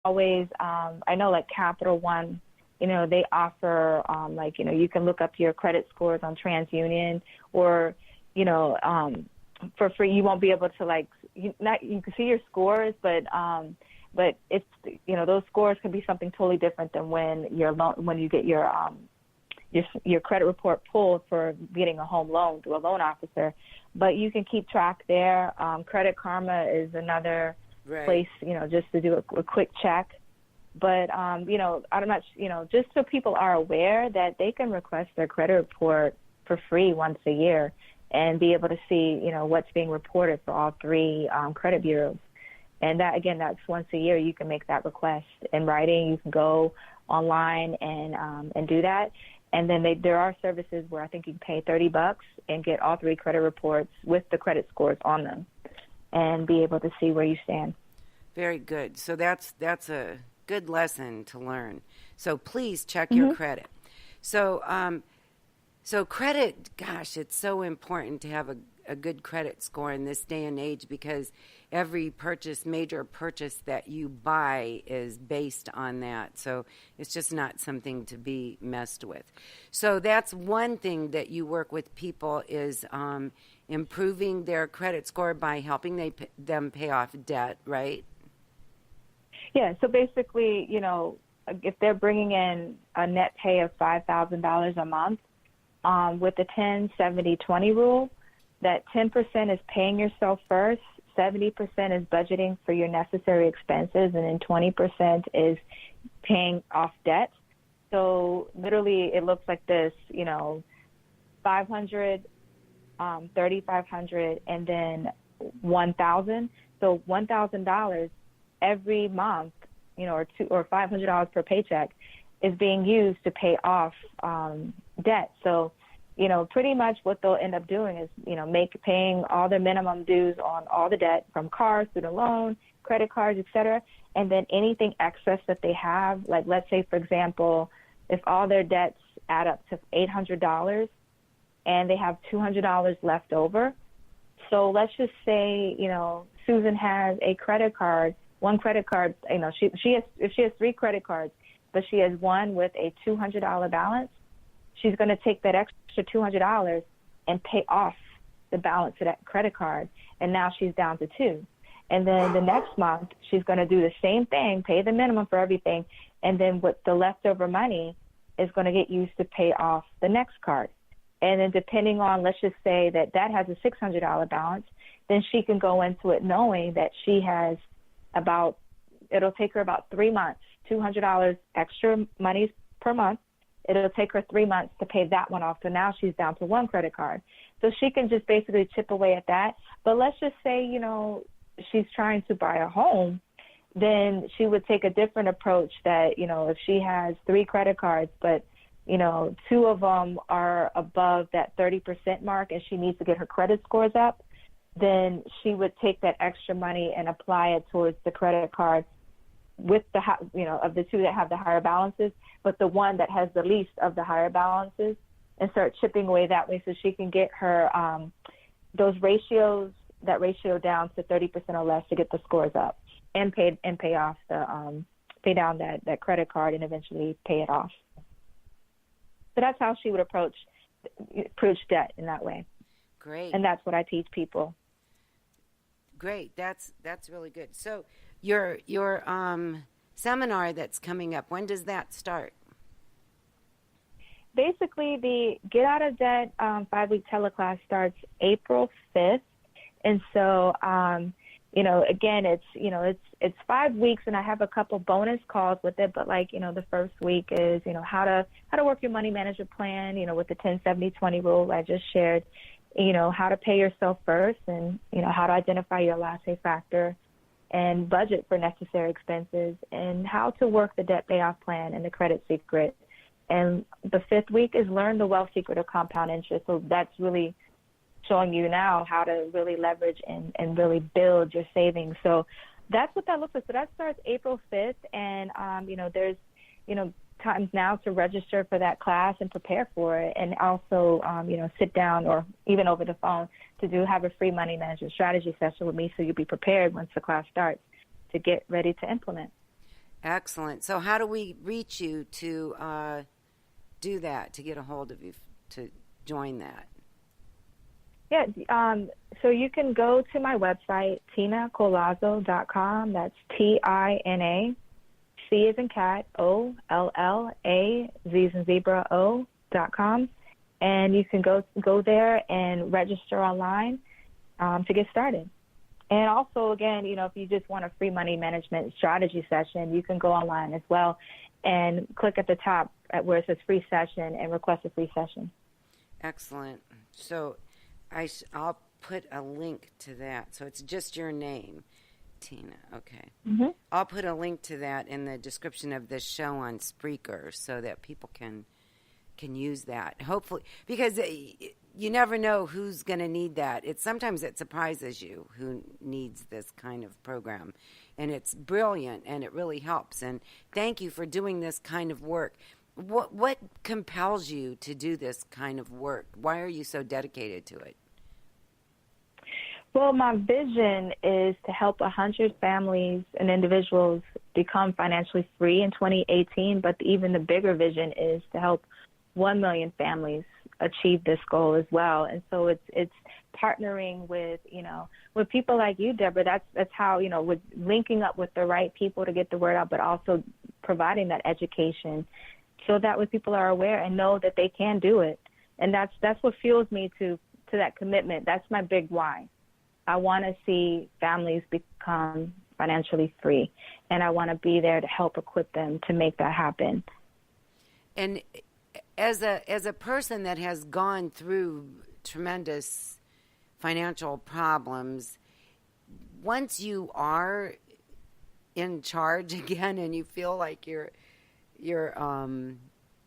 always, I know like Capital One, they offer, you can look up your credit scores on TransUnion, or, for free. You won't be able to you can see your scores, but it's, those scores can be something totally different than when you get your credit report pulled for getting a home loan through a loan officer. But you can keep track there. Credit Karma is another place, just to do a quick check. But, I'm not, just so people are aware that they can request their credit report for free once a year and be able to see, what's being reported for all three credit bureaus. And that, again, that's once a year. You can make that request in writing. You can go online and do that. And then there are services where I think you can pay $30 and get all three credit reports with the credit scores on them and be able to see where you stand. Very good. So that's a good lesson to learn. So please check your credit. So credit, gosh, it's so important to have a good credit score in this day and age, because every major purchase that you buy is based on that. So it's just not something to be messed with. So that's one thing that you work with people is improving their credit score by helping them pay off debt, right? Yeah, so basically, if they're bringing in a net pay of $5,000 a month, with the 10-70-20 rule, that 10% is paying yourself first, 70% is budgeting for your necessary expenses, and then 20% is paying off debt. So literally it looks like this, $500, $3,500, and then $1,000. So $1,000 every month, or $500 per paycheck is being used to pay off debt. So, pretty much what they'll end up doing is, paying all their minimum dues on all the debt from cars, student loan, credit cards, et cetera. And then anything excess that they have, like let's say, for example, if all their debts add up to $800 and they have $200 left over. So let's just say, Susan has a credit card, one credit card, if she has three credit cards, but she has one with a $200 balance, she's going to take that extra $200 and pay off the balance of that credit card, and now she's down to $200. And then the next month, she's going to do the same thing, pay the minimum for everything, and then with the leftover money is going to get used to pay off the next card. And then depending on, let's just say that has a $600 balance, then she can go into it knowing that she has it'll take her about 3 months, $200 extra money per month. It'll take her 3 months to pay that one off. So now she's down to one credit card. So she can just basically chip away at that. But let's just say, she's trying to buy a home, then she would take a different approach that, if she has 3 credit cards, but, 2 of them are above that 30% mark and she needs to get her credit scores up, then she would take that extra money and apply it towards the credit card with the, of the 2 that have the higher balances, but the one that has the least of the higher balances, and start chipping away that way so she can get her, that ratio down to 30% or less to get the scores up and pay off pay down that credit card and eventually pay it off. So that's how she would approach debt in that way. Great. And that's what I teach people. Great. That's really good. So your seminar that's coming up, when does that start? Basically, the Get Out of Debt 5-week teleclass starts April 5th. And so, again, it's 5 weeks, and I have a couple bonus calls with it. But the first week is, how to work your money management plan, with the 10-70-20 rule I just shared, how to pay yourself first, and, how to identify your last pay factor and budget for necessary expenses, and how to work the debt payoff plan and the credit secret. And the 5th week is learn the wealth secret of compound interest. So that's really showing you now how to really leverage and really build your savings. So that's what that looks like. So that starts April 5th. And, there's, times now to register for that class and prepare for it. And also, sit down or even over the phone to have a free money management strategy session with me so you'll be prepared once the class starts to get ready to implement. Excellent. So how do we reach you to do that, to get a hold of you, to join that? Yeah, so you can go to my website, tinacolazzo.com. That's TINA, C as in cat, OLLA, Z as in zebra, O.com. And you can go there and register online to get started. And also, again, if you just want a free money management strategy session, you can go online as well and click at the top where it says free session and request a free session. Excellent. So I'll put a link to that. So it's just your name, Tina. Okay. Mm-hmm. I'll put a link to that in the description of this show on Spreaker so that people can use that. Hopefully, because you never know who's going to need that. Sometimes it surprises you who needs this kind of program. And it's brilliant, and it really helps. And thank you for doing this kind of work. What compels you to do this kind of work? Why are you so dedicated to it? Well, my vision is to help 100 families and individuals become financially free in 2018, but even the bigger vision is to help 1 million families achieve this goal as well. And so it's partnering with people like you, Deborah. That's how, with linking up with the right people to get the word out, but also providing that education so that way people are aware and know that they can do it. And that's what fuels me to that commitment. That's my big why. I want to see families become financially free, and I want to be there to help equip them to make that happen. And as a person that has gone through tremendous financial problems, once you are in charge again and you feel like you're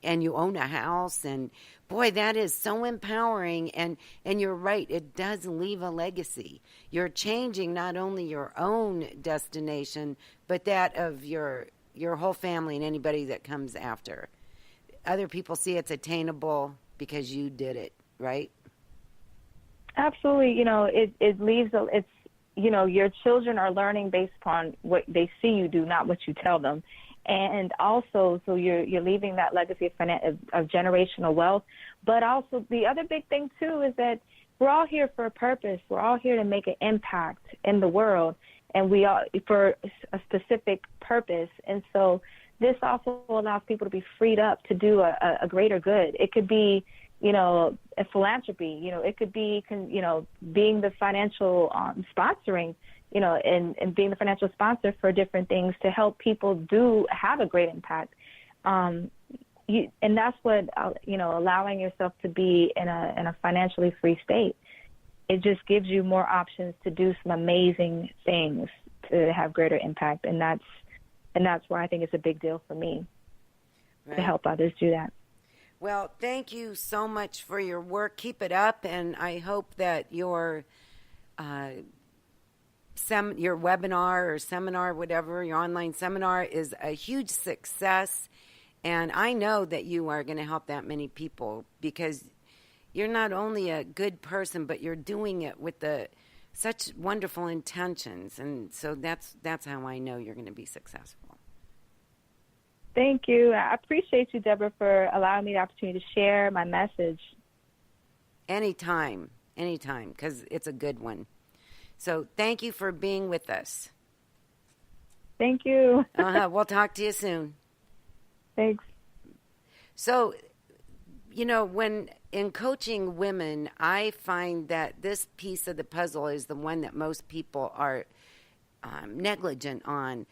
and you own a house, and boy, that is so empowering. And you're right, it does leave a legacy. You're changing not only your own destination, but that of your whole family and anybody that comes after. Other people see it's attainable because you did it, right? Absolutely. It leaves your children are learning based upon what they see you do, not what you tell them. And also, so you're leaving that legacy of generational wealth. But also, the other big thing, too, is that we're all here for a purpose. We're all here to make an impact in the world, and we are for a specific purpose. And so this also allows people to be freed up to do a greater good. It could be, a philanthropy. It could be, being the financial sponsoring, and being the financial sponsor for different things to help people do have a great impact. And that's what, allowing yourself to be in a financially free state. It just gives you more options to do some amazing things to have greater impact. And that's why I think it's a big deal for me to help others do that. Well, thank you so much for your work. Keep it up, and I hope that your webinar or seminar, whatever, your online seminar is a huge success. And I know that you are going to help that many people because you're not only a good person, but you're doing it with such wonderful intentions. And so that's how I know you're going to be successful. Thank you. I appreciate you, Deborah, for allowing me the opportunity to share my message. Anytime, because it's a good one. So thank you for being with us. Thank you. We'll talk to you soon. Thanks. So, when in coaching women, I find that this piece of the puzzle is the one that most people are negligent on.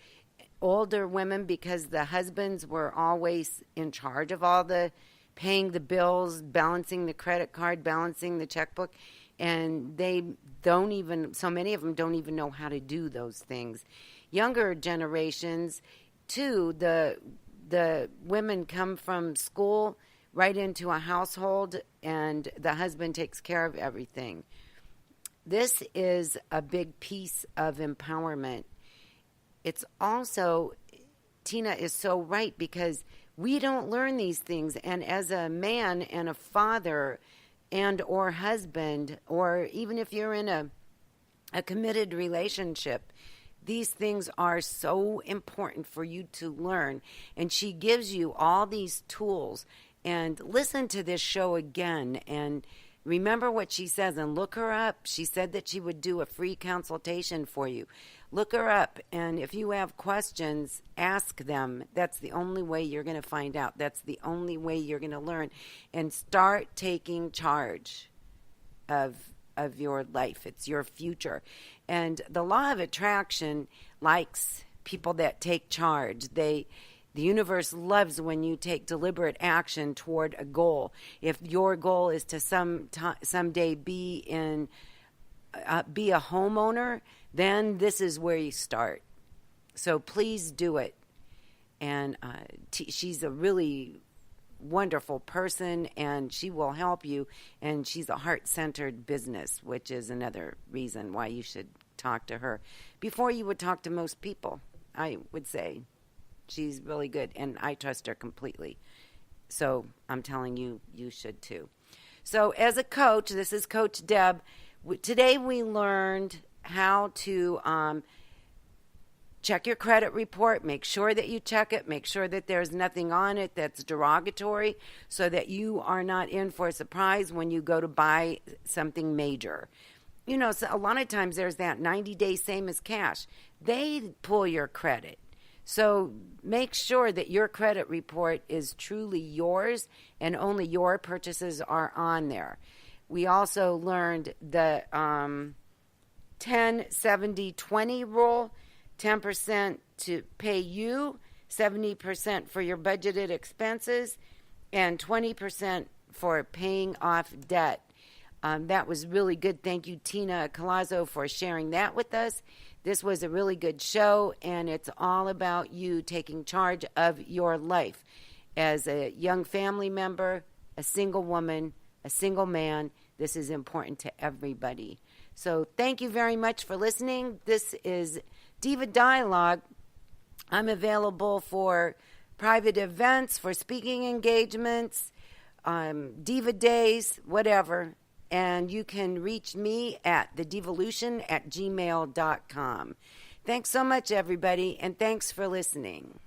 Older women, because the husbands were always in charge of all the paying the bills, balancing the credit card, balancing the checkbook, and so many of them don't even know how to do those things. Younger generations, too, the women come from school right into a household, and the husband takes care of everything. This is a big piece of empowerment. It's also, Tina is so right, because we don't learn these things. And as a man and a father and or husband, or even if you're in a committed relationship, These things are so important for you to learn. And she gives you all these tools. And listen to this show again and remember what she says and look her up. She said that she would do a free consultation for you. Look her up, and if you have questions, ask them. That's the only way you're going to find out. That's the only way you're going to learn. And start taking charge of your life. It's your future. And the law of attraction likes people that take charge. The universe loves when you take deliberate action toward a goal. If your goal is to someday be a homeowner, then this is where you start. So please do it. And she's a really wonderful person, and she will help you. And she's a heart-centered business, which is another reason why you should talk to her before you would talk to most people, I would say. She's really good, and I trust her completely. So I'm telling you, you should too. So as a coach, this is Coach Deb. Today we learned how to check your credit report. Make sure that you check it. Make sure that there's nothing on it that's derogatory so that you are not in for a surprise when you go to buy something major. You know, so a lot of times there's that 90-day same as cash. They pull your credit. So make sure that your credit report is truly yours and only your purchases are on there. We also learned the 10-70-20 rule, 10% to pay you, 70% for your budgeted expenses, and 20% for paying off debt. That was really good. Thank you, Tina COLAZZO, for sharing that with us. This was a really good show, and it's all about you taking charge of your life. As a young family member, a single woman, a single man, this is important to everybody. So thank you very much for listening. This is Diva Dialogue. I'm available for private events, for speaking engagements, Diva Days, whatever. And you can reach me at thedivolution@gmail.com. Thanks so much, everybody, and thanks for listening.